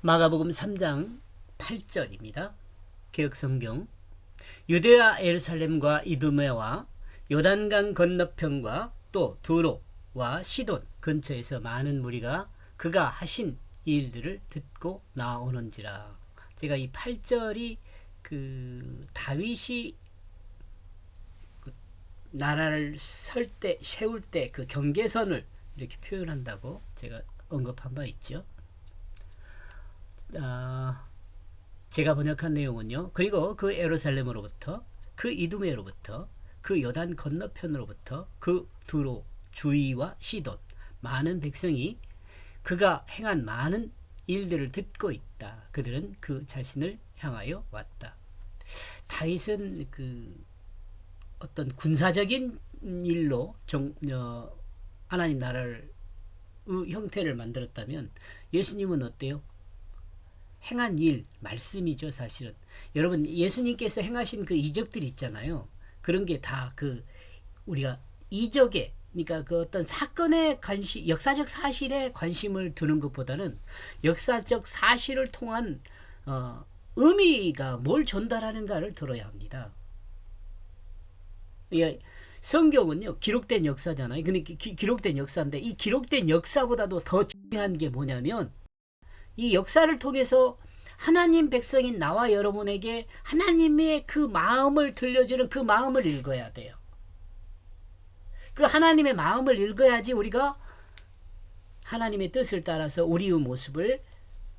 마가복음 3장 8절입니다. 개역성경. 유대와 예루살렘과 이두메와 요단강 건너편과 또 두로와 시돈 근처에서 많은 무리가 그가 하신 일들을 듣고 나오는지라. 제가 이 8절이 그 다윗이 그 나라를 세울 때 그 경계선을 이렇게 표현한다고 제가 언급한 바 있죠. 제가 번역한 내용은요. 그리고 그 예루살렘으로부터 그 이두메로부터 그 요단 건너편으로부터 그 두로 주위와 시돈 많은 백성이 그가 행한 많은 일들을 듣고 있다. 그들은 그 자신을 향하여 왔다. 다윗은 그 어떤 군사적인 일로 하나님 나라를 형태를 만들었다면 예수님은 어때요? 행한 일, 말씀이죠, 사실은. 여러분, 예수님께서 행하신 그 이적들이 있잖아요. 그런 게 다 그 우리가 이적에, 그러니까 그 어떤 사건에 역사적 사실에 관심을 두는 것보다는 역사적 사실을 통한 의미가 뭘 전달하는가를 들어야 합니다. 성경은요, 기록된 역사잖아요. 근데 기록된 역사인데 이 기록된 역사보다도 더 중요한 게 뭐냐면 이 역사를 통해서 하나님 백성인 나와 여러분에게 하나님의 그 마음을 들려주는 그 마음을 읽어야 돼요. 그 하나님의 마음을 읽어야지 우리가 하나님의 뜻을 따라서 우리의 모습을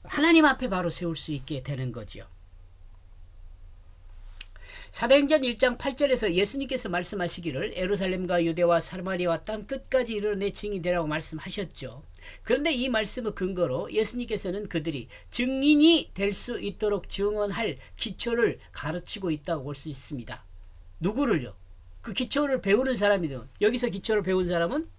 하나님 앞에 바로 세울 수 있게 되는 거죠. 사도행전 1장 8절에서 예수님께서 말씀하시기를 예루살렘과 유대와 사마리아와 땅 끝까지 이르러 내 증인이 되라고 말씀하셨죠. 그런데 이 말씀의 근거로 예수님께서는 그들이 증인이 될 수 있도록 증언할 기초를 가르치고 있다고 볼 수 있습니다. 누구를요? 그 기초를 배우는 사람이든 여기서 기초를 배운 사람은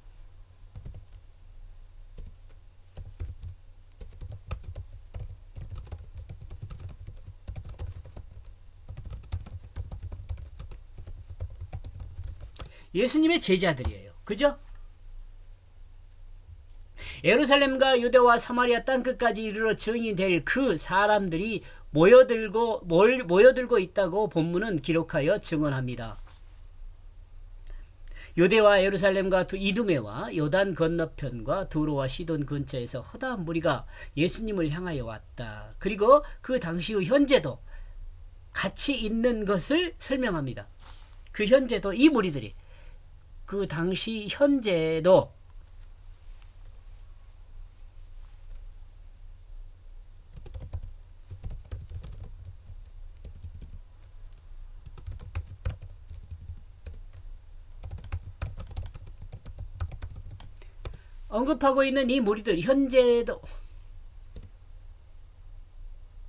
예수님의 제자들이에요. 그죠? 예루살렘과 유대와 사마리아 땅끝까지 이르러 증인이 될 그 사람들이 모여들고 있다고 본문은 기록하여 증언합니다. 유대와 예루살렘과 이두메와 요단 건너편과 두로와 시돈 근처에서 허다한 무리가 예수님을 향하여 왔다. 그리고 그 당시의 현재도 같이 있는 것을 설명합니다. 그 현재도 이 무리들이 그 당시 현재도 언급하고 있는 이 무리들 현재도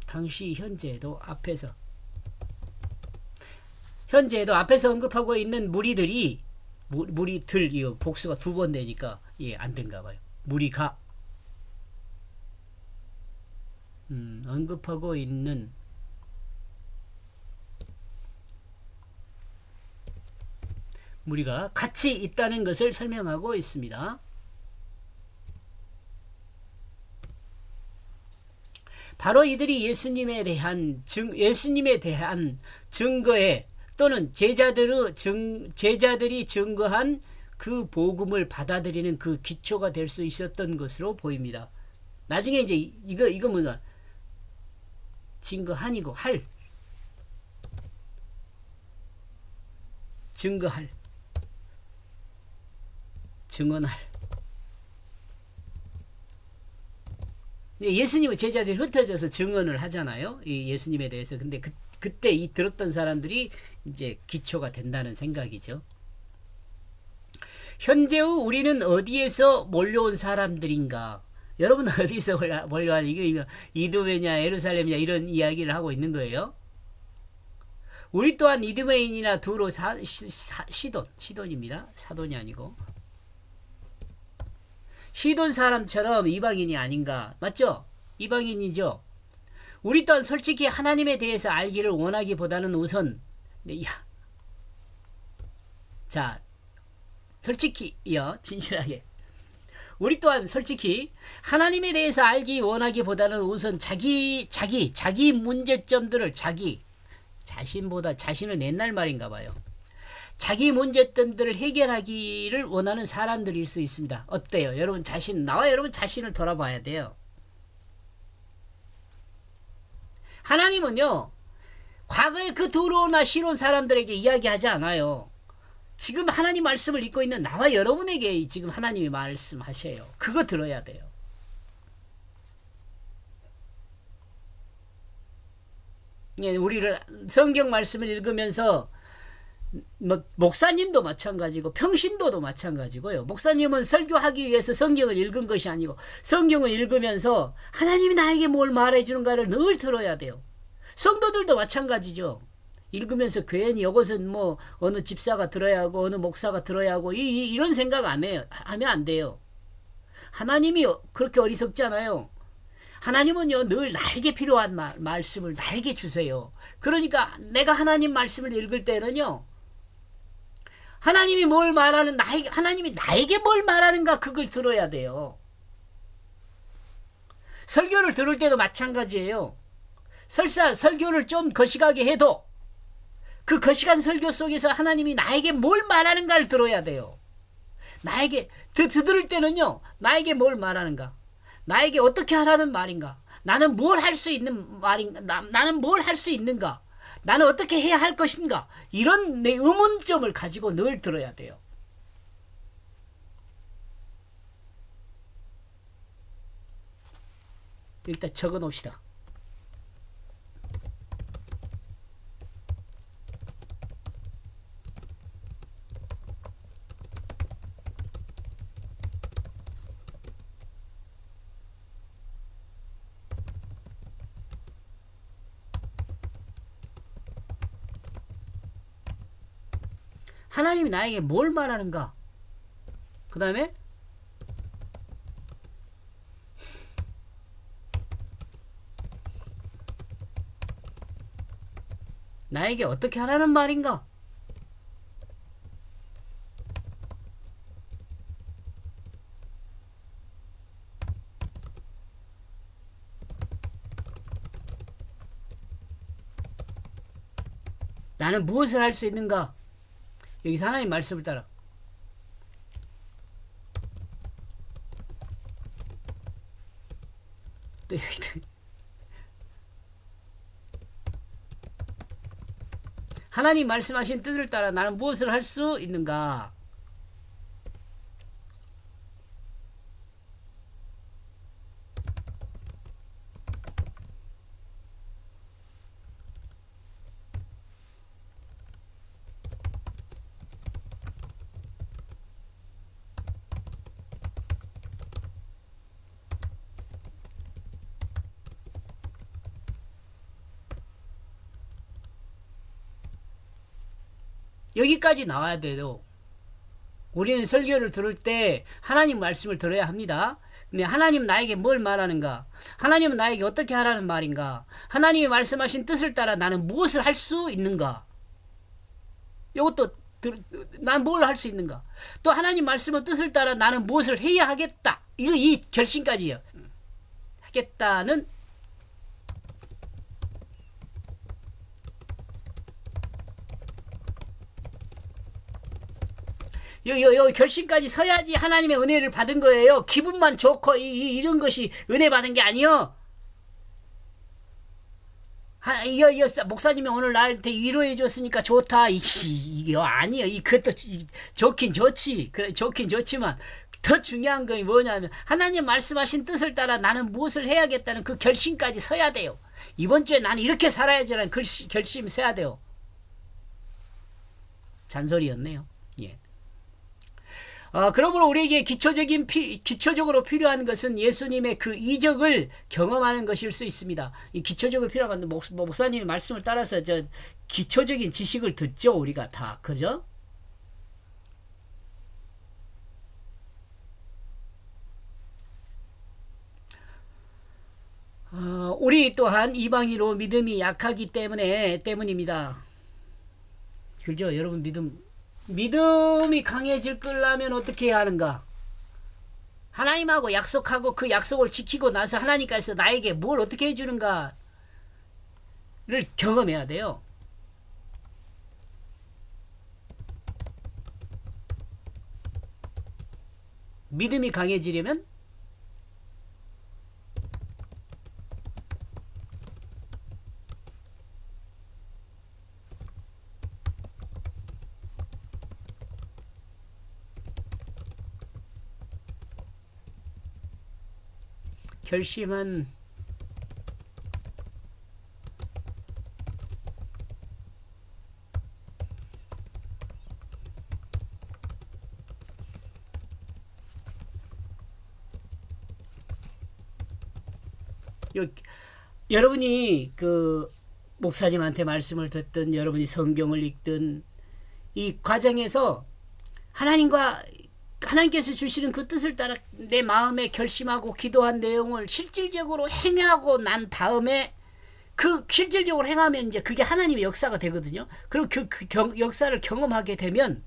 당시 현재도 앞에서 언급하고 있는 무리들이 무리들 이 복수가 두 번 되니까 안 된가 봐요. 무리가 언급하고 있는 무리가 같이 있다는 것을 설명하고 있습니다. 바로 이들이 예수님에 대한 증거에 또는 제자들이 증거한 그 복음을 받아들이는 그 기초가 될 수 있었던 것으로 보입니다. 나중에 이제 이거 뭐냐? 증거한이고 증언할. 예수님의 제자들이 흩어져서 증언을 하잖아요. 이 예수님에 대해서. 근데 그때 이 들었던 사람들이 이제 기초가 된다는 생각이죠. 현재의 우리는 어디에서 몰려온 사람들인가? 여러분 어디서 몰려온 이거 이두메냐 예루살렘이냐 이런 이야기를 하고 있는 거예요. 우리 또한 이두메인이나 두로 시돈입니다. 사돈이 아니고 시돈 사람처럼 이방인이 아닌가? 맞죠? 이방인이죠. 우리 또한 솔직히 하나님에 대해서 알기를 원하기보다는 우선 자 솔직히요 진실하게 우리 또한 솔직히 하나님에 대해서 알기 원하기보다는 우선 자기 문제점들을 자신보다 자신은 옛날 말인가 봐요. 자기 문제점들을 해결하기를 원하는 사람들일 수 있습니다. 어때요? 여러분 나와 여러분 자신을 돌아봐야 돼요. 하나님은요, 과거에 그 더러우나 싫은 사람들에게 이야기하지 않아요. 지금 하나님 말씀을 읽고 있는 나와 여러분에게 지금 하나님이 말씀하셔요. 그거 들어야 돼요. 예, 우리를 성경 말씀을 읽으면서 목사님도 마찬가지고 평신도도 마찬가지고요. 목사님은 설교하기 위해서 성경을 읽은 것이 아니고 성경을 읽으면서 하나님이 나에게 뭘 말해주는가를 늘 들어야 돼요. 성도들도 마찬가지죠. 읽으면서 괜히 이것은 뭐 어느 집사가 들어야 하고 어느 목사가 들어야 하고 이런 생각 안 해요. 하면 안 돼요. 하나님이 그렇게 어리석지 않아요. 하나님은요, 늘 나에게 필요한 말씀을 나에게 주세요. 그러니까 내가 하나님 말씀을 읽을 때는요, 하나님이 하나님이 나에게 뭘 말하는가 그걸 들어야 돼요. 설교를 들을 때도 마찬가지예요. 설사 설교를 좀 거시하게 해도 그 거시한 설교 속에서 하나님이 나에게 뭘 말하는가를 들어야 돼요. 나에게 들을 때는요, 나에게 뭘 말하는가, 나에게 어떻게 하라는 말인가, 나는 뭘 할 수 있는 말인가, 나는 뭘 할 수 있는가, 나는 어떻게 해야 할 것인가, 이런 내 의문점을 가지고 늘 들어야 돼요. 일단 적어 놓읍시다. 하나님이 나에게 뭘 말하는가, 그 다음에 나에게 어떻게 하라는 말인가, 나는 무엇을 할 수 있는가. 여기서 하나님 말씀을 따라 하나님 말씀하신 뜻을 따라 나는 무엇을 할 수 있는가. 여기까지 나와야 돼요. 우리는 설교를 들을 때 하나님 말씀을 들어야 합니다. 근데 하나님 나에게 뭘 말하는가, 하나님은 나에게 어떻게 하라는 말인가, 하나님이 말씀하신 뜻을 따라 나는 무엇을 할 수 있는가, 이것도 난 뭘 할 수 있는가, 또 하나님 말씀의 뜻을 따라 나는 무엇을 해야 하겠다, 이 결심까지요. 하겠다는 요 결심까지 서야지 하나님의 은혜를 받은 거예요. 기분만 좋고 이런 것이 은혜 받은 게 아니요. 목사님이 오늘 나한테 위로해 줬으니까 좋다. 이게 아니요. 그것도 좋긴 좋지. 그래, 좋긴 좋지만 더 중요한 건 뭐냐면 하나님 말씀하신 뜻을 따라 나는 무엇을 해야겠다는 그 결심까지 서야 돼요. 이번 주에 나는 이렇게 살아야지라는 결심 서야 돼요. 잔소리였네요. 예. 그러므로 우리에게 기초적으로 필요한 것은 예수님의 그 이적을 경험하는 것일 수 있습니다. 이 기초적으로 필요한 건 목사님의 말씀을 따라서 기초적인 지식을 듣죠, 우리가 다. 그죠? 우리 또한 이방인으로 믿음이 약하기 때문입니다. 그죠? 여러분 믿음이 강해질 거라면 어떻게 해야 하는가? 하나님하고 약속하고 그 약속을 지키고 나서 하나님께서 나에게 뭘 어떻게 해주는가를 경험해야 돼요. 믿음이 강해지려면 결심은 여러분이 그 목사님한테 말씀을 듣든 여러분이 성경을 읽든 이 과정에서 하나님께서 주시는 그 뜻을 따라 내 마음에 결심하고 기도한 내용을 실질적으로 행하고 난 다음에 그 실질적으로 행하면 이제 그게 하나님의 역사가 되거든요. 그럼 역사를 경험하게 되면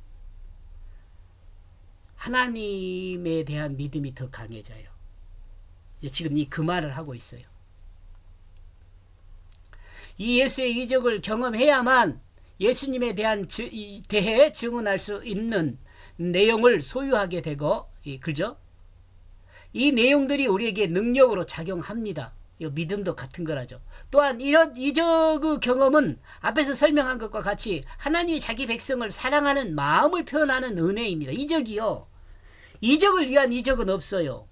하나님에 대한 믿음이 더 강해져요. 지금 그 말을 하고 있어요. 이 예수의 이적을 경험해야만 예수님에 대해 증언할 수 있는 내용을 소유하게 되고, 그죠? 이 내용들이 우리에게 능력으로 작용합니다. 믿음도 같은 거라죠. 또한 이런 이적의 경험은 앞에서 설명한 것과 같이 하나님이 자기 백성을 사랑하는 마음을 표현하는 은혜입니다. 이적이요. 이적을 위한 이적은 없어요.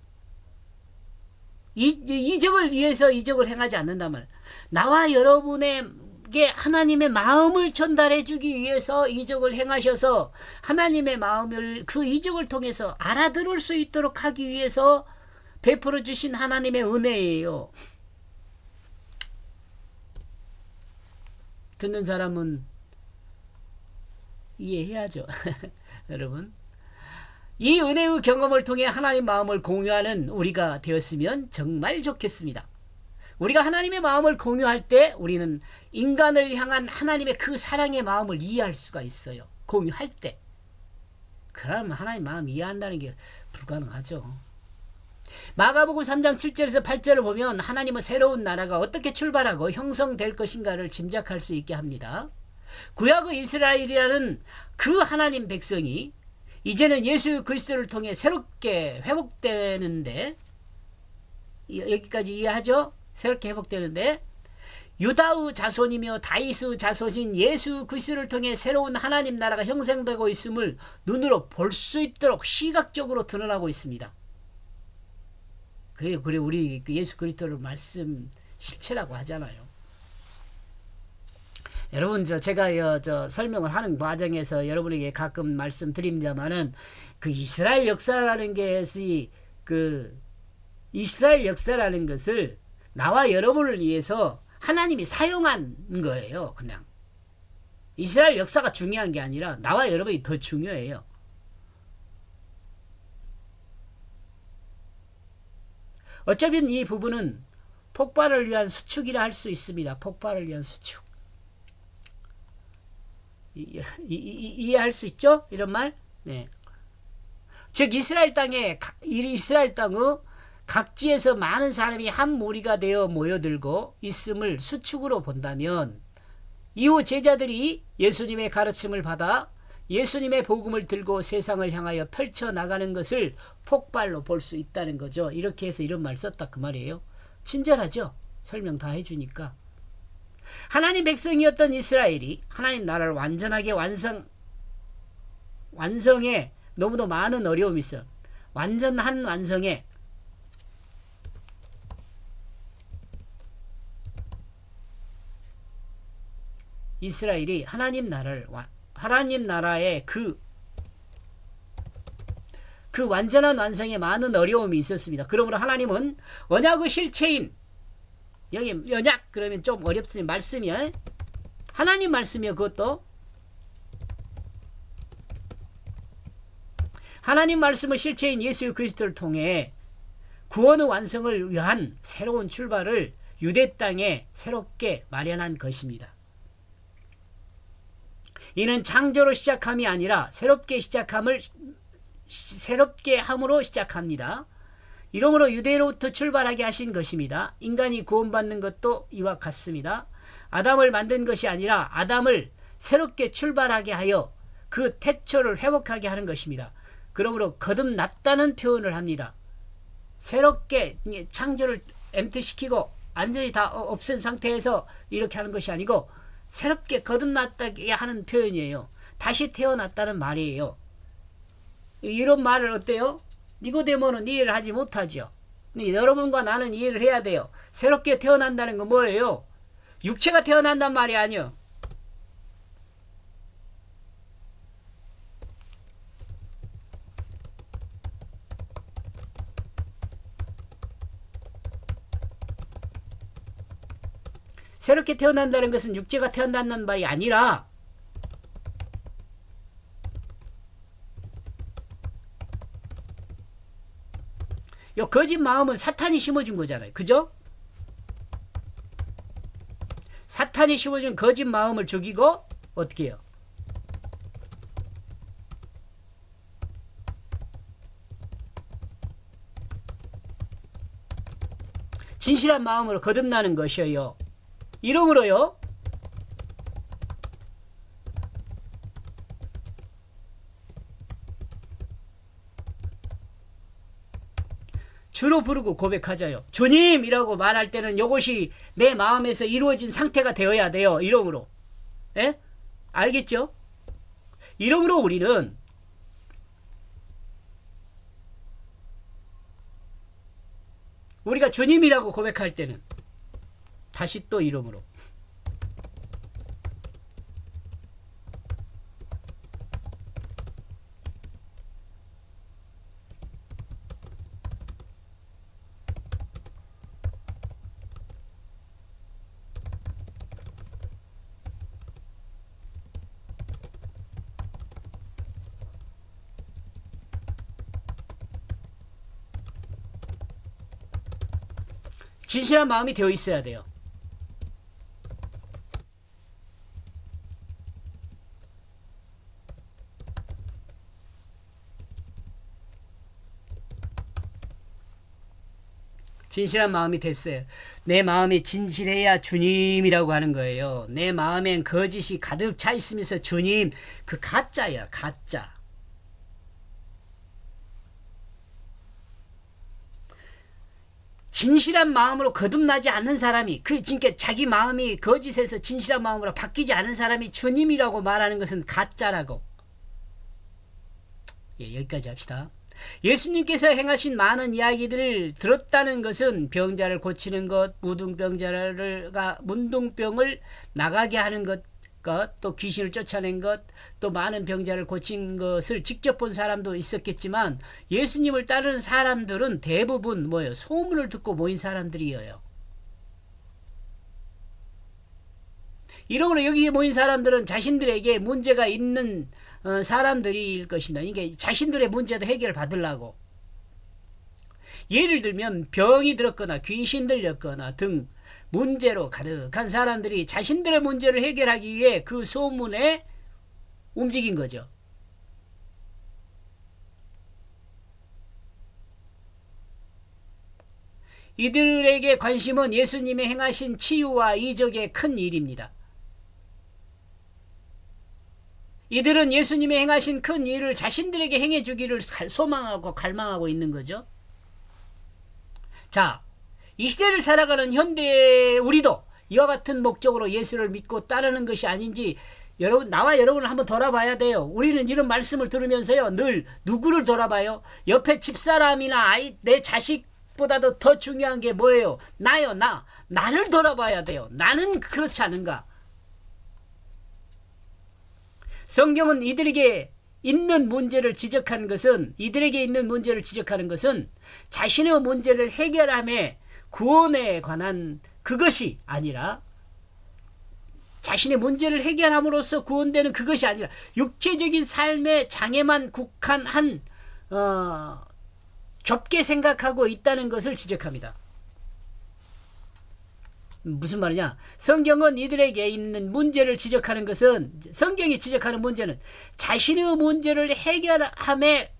이적을 위해서 이적을 행하지 않는단 말이에요. 나와 여러분에게 하나님의 마음을 전달해 주기 위해서 이적을 행하셔서 하나님의 마음을 그 이적을 통해서 알아들을 수 있도록 하기 위해서 베풀어 주신 하나님의 은혜예요. 듣는 사람은 이해해야죠. 여러분, 이 은혜의 경험을 통해 하나님 마음을 공유하는 우리가 되었으면 정말 좋겠습니다. 우리가 하나님의 마음을 공유할 때 우리는 인간을 향한 하나님의 그 사랑의 마음을 이해할 수가 있어요. 공유할 때. 그러면 하나님 마음 이해한다는 게 불가능하죠. 마가복음 3장 7절에서 8절을 보면 하나님은 새로운 나라가 어떻게 출발하고 형성될 것인가를 짐작할 수 있게 합니다. 구약의 이스라엘이라는 그 하나님 백성이 이제는 예수 그리스도를 통해 새롭게 회복되는데, 여기까지 이해하죠? 새롭게 회복되는데 유다의 자손이며 다윗의 자손인 예수 그리스도를 통해 새로운 하나님 나라가 형성되고 있음을 눈으로 볼 수 있도록 시각적으로 드러나고 있습니다. 그래 우리 예수 그리스도를 말씀 실체라고 하잖아요. 여러분, 제가 설명을 하는 과정에서 여러분에게 가끔 말씀드립니다만은 그 이스라엘 역사라는 것을 나와 여러분을 위해서 하나님이 사용한 거예요. 그냥 이스라엘 역사가 중요한 게 아니라 나와 여러분이 더 중요해요. 어쩌면 이 부분은 폭발을 위한 수축이라 할 수 있습니다. 폭발을 위한 수축. 이해할 수 있죠? 이런 말? 네. 즉 이스라엘 땅의 각지에서 많은 사람이 한 무리가 되어 모여들고 있음을 수축으로 본다면 이후 제자들이 예수님의 가르침을 받아 예수님의 복음을 들고 세상을 향하여 펼쳐나가는 것을 폭발로 볼 수 있다는 거죠. 이렇게 해서 이런 말 썼다 그 말이에요. 친절하죠? 설명 다 해주니까. 하나님 백성이었던 이스라엘이 하나님 나라를 완전하게 완성에 너무도 많은 어려움이 있어요. 완전한 완성에 이스라엘이 하나님 나라의 그 완전한 완성에 많은 어려움이 있었습니다. 그러므로 하나님은 언약의 실체인, 여기 언약 그러면 좀 어렵지만 말씀이요. 하나님 말씀이요. 그것도 하나님 말씀의 실체인 예수 그리스도를 통해 구원의 완성을 위한 새로운 출발을 유대 땅에 새롭게 마련한 것입니다. 이는 창조로 시작함이 아니라 새롭게 함으로 시작합니다. 이러므로 유대로부터 출발하게 하신 것입니다. 인간이 구원받는 것도 이와 같습니다. 아담을 만든 것이 아니라 아담을 새롭게 출발하게 하여 그 태초를 회복하게 하는 것입니다. 그러므로 거듭났다는 표현을 합니다. 새롭게 창조를 엠트시키고 완전히 다 없앤 상태에서 이렇게 하는 것이 아니고 새롭게 거듭났다게 하는 표현이에요. 다시 태어났다는 말이에요. 이런 말을 어때요? 니고데모는 이해를 하지 못하죠. 여러분과 나는 이해를 해야 돼요. 새롭게 태어난다는 건 뭐예요? 육체가 태어난단 말이 아니에요. 새롭게 태어난다는 것은 육체가 태어난다는 말이 아니라 요 거짓 마음은 사탄이 심어준 거잖아요. 그죠? 사탄이 심어준 거짓 마음을 죽이고 어떻게 해요? 진실한 마음으로 거듭나는 것이에요. 이러므로요. 주로 부르고 고백하자요. 주님이라고 말할 때는 이것이 내 마음에서 이루어진 상태가 되어야 돼요. 이러므로. 예? 알겠죠? 이러므로 우리는 우리가 주님이라고 고백할 때는 다시 또 이름으로 진실한 마음이 되어 있어야 돼요. 진실한 마음이 됐어요. 내 마음이 진실해야 주님이라고 하는 거예요. 내 마음엔 거짓이 가득 차 있으면서 주님, 그 가짜야, 가짜. 진실한 마음으로 거듭나지 않는 사람이, 그러니까 자기 마음이 거짓에서 진실한 마음으로 바뀌지 않은 사람이 주님이라고 말하는 것은 가짜라고. 예, 여기까지 합시다. 예수님께서 행하신 많은 이야기들을 들었다는 것은 병자를 고치는 것, 문둥병을 나가게 하는 것, 또 귀신을 쫓아낸 것, 또 많은 병자를 고친 것을 직접 본 사람도 있었겠지만 예수님을 따르는 사람들은 대부분 뭐예요? 소문을 듣고 모인 사람들이에요. 이러므로 여기에 모인 사람들은 자신들에게 문제가 있는 사람들일 것입니다. 이게 자신들의 문제도 해결을 받으려고. 예를 들면 병이 들었거나 귀신 들렸거나 등 문제로 가득한 사람들이 자신들의 문제를 해결하기 위해 그 소문에 움직인 거죠. 이들에게 관심은 예수님이 행하신 치유와 이적의 큰 일입니다. 이들은 예수님이 행하신 큰 일을 자신들에게 행해주기를 소망하고 갈망하고 있는 거죠. 자, 이 시대를 살아가는 현대 우리도 이와 같은 목적으로 예수를 믿고 따르는 것이 아닌지 여러분, 나와 여러분을 한번 돌아봐야 돼요. 우리는 이런 말씀을 들으면서요, 늘 누구를 돌아봐요? 옆에 집사람이나 아이, 내 자식보다도 더 중요한 게 뭐예요? 나요, 나를 돌아봐야 돼요. 나는 그렇지 않은가? 성경은 이들에게 있는 문제를 지적하는 것은 자신의 문제를 해결함에 구원에 관한 그것이 아니라, 자신의 문제를 해결함으로써 구원되는 그것이 아니라 육체적인 삶의 장애만 국한한 좁게 생각하고 있다는 것을 지적합니다. 무슨 말이냐? 성경은 이들에게 있는 문제를 지적하는 것은, 성경이 지적하는 문제는 자신의 문제를 해결함에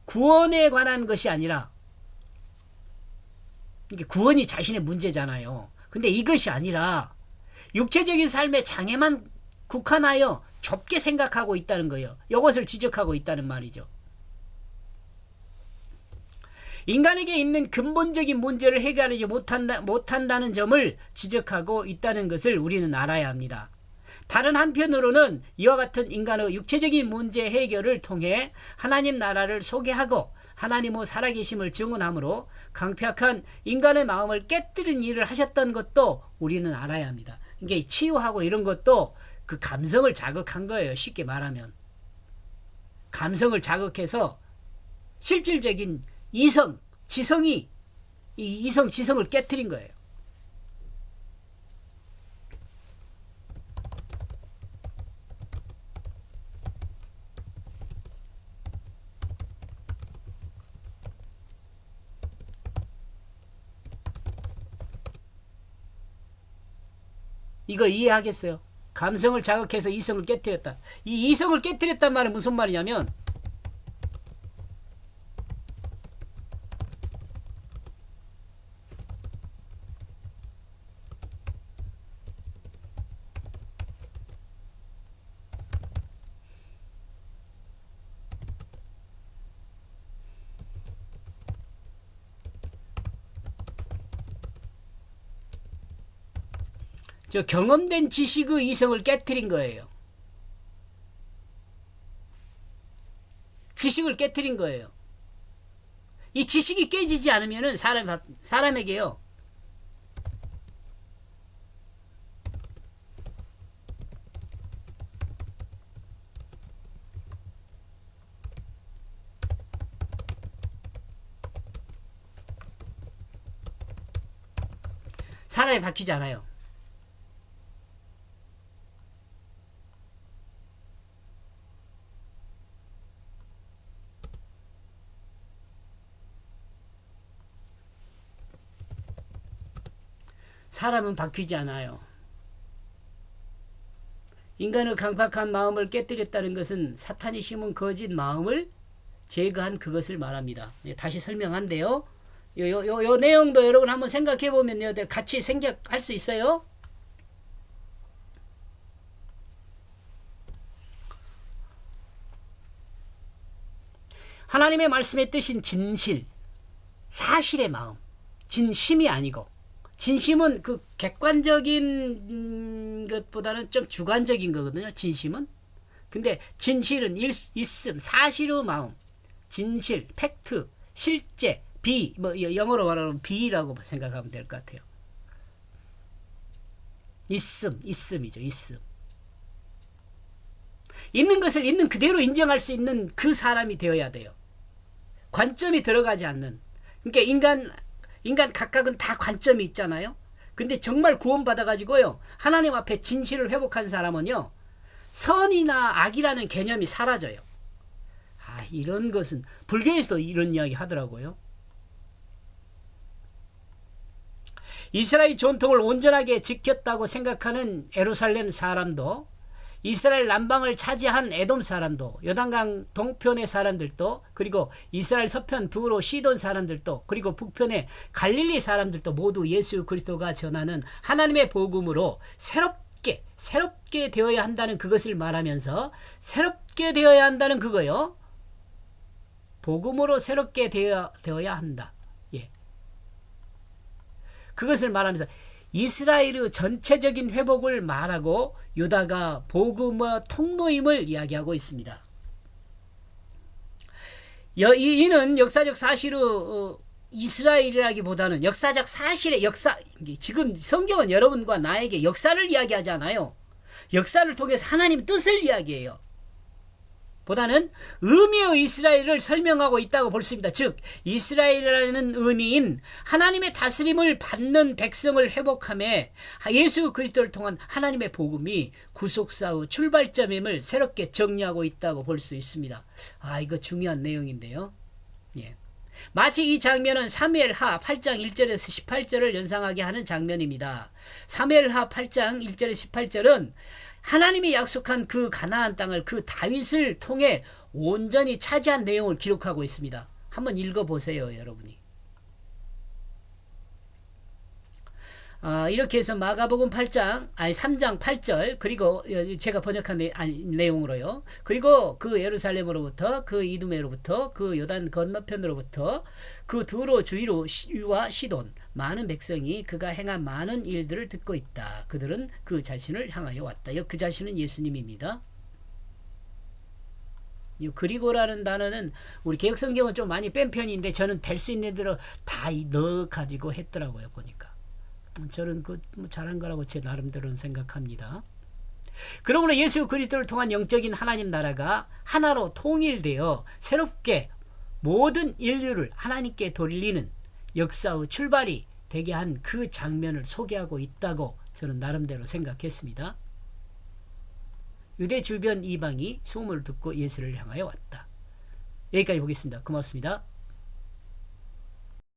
구원에 관한 것이 아니라 이게 구원이 자신의 문제잖아요. 근데 이것이 아니라 육체적인 삶의 장애만 국한하여 좁게 생각하고 있다는 거예요. 이것을 지적하고 있다는 말이죠. 인간에게 있는 근본적인 문제를 해결하지 못한다는 점을 지적하고 있다는 것을 우리는 알아야 합니다. 다른 한편으로는 이와 같은 인간의 육체적인 문제 해결을 통해 하나님 나라를 소개하고 하나님의 살아계심을 증언함으로 강팍한 인간의 마음을 깨뜨린 일을 하셨던 것도 우리는 알아야 합니다. 이게 치유하고 이런 것도 그 감성을 자극한 거예요. 쉽게 말하면. 감성을 자극해서 실질적인 지성을 깨뜨린 거예요. 이거 이해하겠어요? 감성을 자극해서 이성을 깨뜨렸다. 이 이성을 깨뜨렸단 말은 무슨 말이냐면 저 경험된 지식의 이성을 깨뜨린 거예요. 지식을 깨뜨린 거예요. 이 지식이 깨지지 않으면은 사람에게요. 사람이 바뀌지 않아요. 사람은 바뀌지 않아요. 인간의 강팍한 마음을 깨뜨렸다는 것은 사탄이 심은 거짓 마음을 제거한 그것을 말합니다. 다시 설명한데요. 요 내용도 여러분 한번 생각해 보면 같이 생각할 수 있어요. 하나님의 말씀에 뜻인 진실, 사실의 마음, 진심이 아니고 진심은 그 객관적인 것보다는 좀 주관적인 거거든요. 진심은. 근데 진실은 있음, 사실의 마음, 진실, 팩트, 실제, 영어로 말하면 비라고 생각하면 될 것 같아요. 있음이죠. 있는 것을 있는 그대로 인정할 수 있는 그 사람이 되어야 돼요. 관점이 들어가지 않는. 그러니까 인간 각각은 다 관점이 있잖아요. 근데 정말 구원받아가지고요, 하나님 앞에 진실을 회복한 사람은요, 선이나 악이라는 개념이 사라져요. 이런 것은 불교에서도 이런 이야기 하더라고요. 이스라엘 전통을 온전하게 지켰다고 생각하는 예루살렘 사람도, 이스라엘 남방을 차지한 에돔 사람도, 요단강 동편의 사람들도, 그리고 이스라엘 서편 두로 시돈 사람들도, 그리고 북편의 갈릴리 사람들도 모두 예수 그리스도가 전하는 하나님의 복음으로 새롭게 되어야 한다는 그것을 말하면서, 새롭게 되어야 한다는 그거요. 복음으로 새롭게 되어야 한다. 그것을 말하면서 이스라엘의 전체적인 회복을 말하고 유다가 복음의 통로임을 이야기하고 있습니다. 이는 역사적 사실의 이스라엘이라기보다는 역사적 사실의 지금 성경은 여러분과 나에게 역사를 이야기하잖아요. 역사를 통해서 하나님 뜻을 이야기해요. 보다는 의미의 이스라엘을 설명하고 있다고 볼 수 있습니다. 즉 이스라엘이라는 의미인 하나님의 다스림을 받는 백성을 회복함에 예수 그리스도를 통한 하나님의 복음이 구속사의 출발점임을 새롭게 정리하고 있다고 볼 수 있습니다. 이거 중요한 내용인데요. 마치 이 장면은 사무엘하 8장 1절에서 18절을 연상하게 하는 장면입니다. 사무엘하 8장 1절에서 18절은 하나님이 약속한 그 가나안 땅을 그 다윗을 통해 온전히 차지한 내용을 기록하고 있습니다. 한번 읽어보세요, 여러분이. 이렇게 해서 마가복음 3장 8절, 그리고 제가 번역한 내용으로요. 그리고 그 예루살렘으로부터, 그 이두메로부터, 그 요단 건너편으로부터, 그 두로 주위와 시돈 많은 백성이 그가 행한 많은 일들을 듣고 있다. 그들은 그 자신을 향하여 왔다. 그 자신은 예수님입니다. 이 그리고라는 단어는 우리 개혁성경은 좀 많이 뺀 편인데 저는 될 수 있는 대로 다 넣어 가지고 했더라고요. 보니까 저는 잘한 거라고 제 나름대로는 생각합니다. 그러므로 예수 그리스도를 통한 영적인 하나님 나라가 하나로 통일되어 새롭게 모든 인류를 하나님께 돌리는 역사의 출발이 되게 한 그 장면을 소개하고 있다고 저는 나름대로 생각했습니다. 유대 주변 이방이 소문을 듣고 예수를 향하여 왔다. 여기까지 보겠습니다. 고맙습니다.